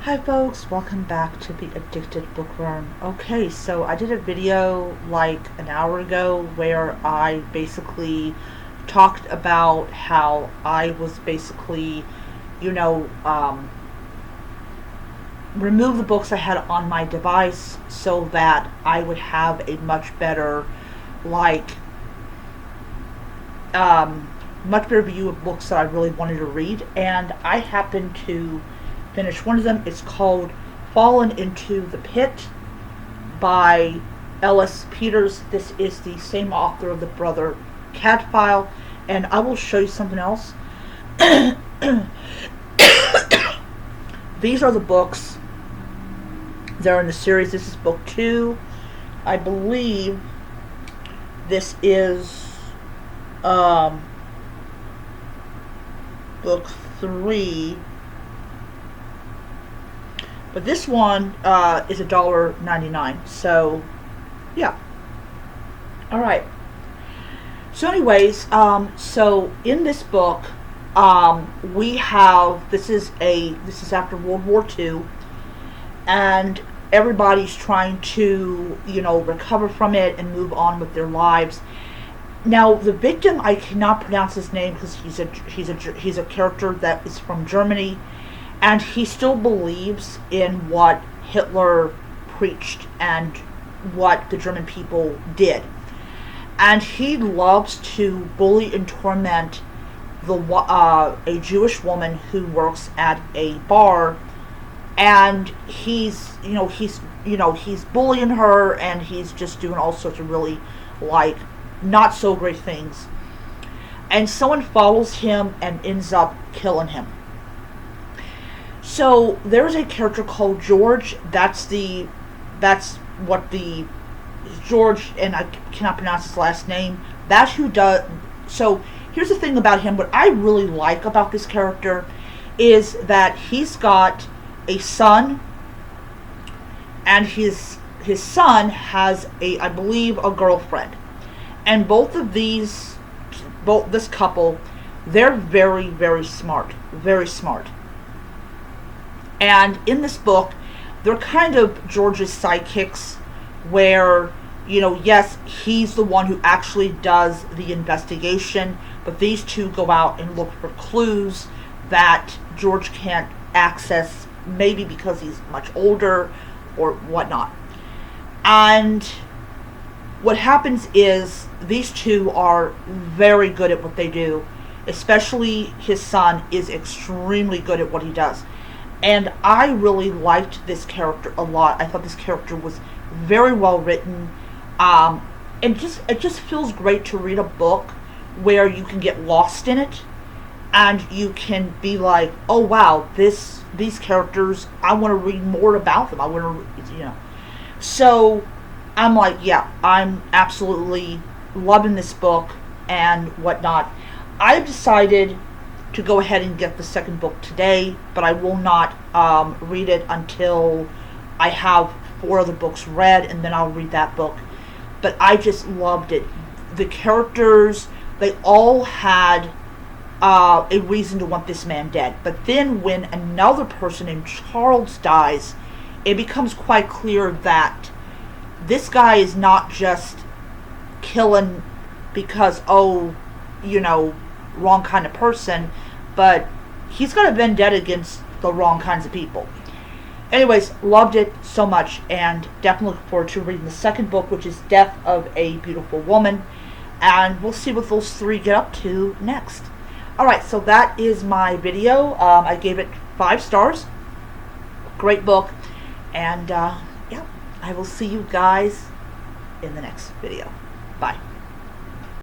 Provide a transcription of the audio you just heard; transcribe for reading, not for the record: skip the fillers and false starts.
Hi folks, welcome back to The Addicted Bookworm. Okay, so I did a video like an hour ago where I basically talked about how I was basically, you know, remove the books I had on my device so that I would have a much better, like, much better view of books that I really wanted to read. And I happened to finish one of them. It's called Fallen into the Pit by Ellis Peters. This is the same author of the Brother Cat File. And I will show you something else. These are the books. They're in the series. This is book 2. I believe this is book 3. But this one is $1.99. So, yeah. Alright. So anyways, so in this book, we have, this is after World War II, and everybody's trying to, recover from it and move on with their lives. Now, the victim, I cannot pronounce his name because he's a character that is from Germany, and he still believes in what Hitler preached and what the German people did. And he loves to bully and torment a Jewish woman who works at a bar, and he's bullying her, and he's just doing all sorts of really, not so great things. And someone follows him and ends up killing him. So there's a character called George. That's what the George, and I cannot pronounce his last name. That's who does. So here's the thing about him. What I really like about this character is that he's got a son, and his son has I believe a girlfriend, and this couple, they're very, very smart, very smart. And in this book, they're kind of George's sidekicks, where, yes, he's the one who actually does the investigation, but these two go out and look for clues that George can't access, maybe because he's much older or whatnot. And what happens is these two are very good at what they do, especially his son is extremely good at what he does. And I really liked this character a lot. I thought this character was very well written. And it just feels great to read a book where you can get lost in it, and you can be like, oh wow, these characters, I want to read more about them. I want to, So I'm like, yeah, I'm absolutely loving this book and whatnot. I've decided to go ahead and get the second book today, but I will not read it until I have 4 other books read, and then I'll read that book. But I just loved it. The characters, they all had a reason to want this man dead. But then when another person named Charles dies, it becomes quite clear that this guy is not just killing because, wrong kind of person, but he's got a vendetta against the wrong kinds of people. Anyways, loved it so much, and definitely look forward to reading the second book, which is Death of a Beautiful Woman, and we'll see what those 3 get up to next. Alright, so that is my video. I gave it 5 stars. Great book, and yeah, I will see you guys in the next video. Bye.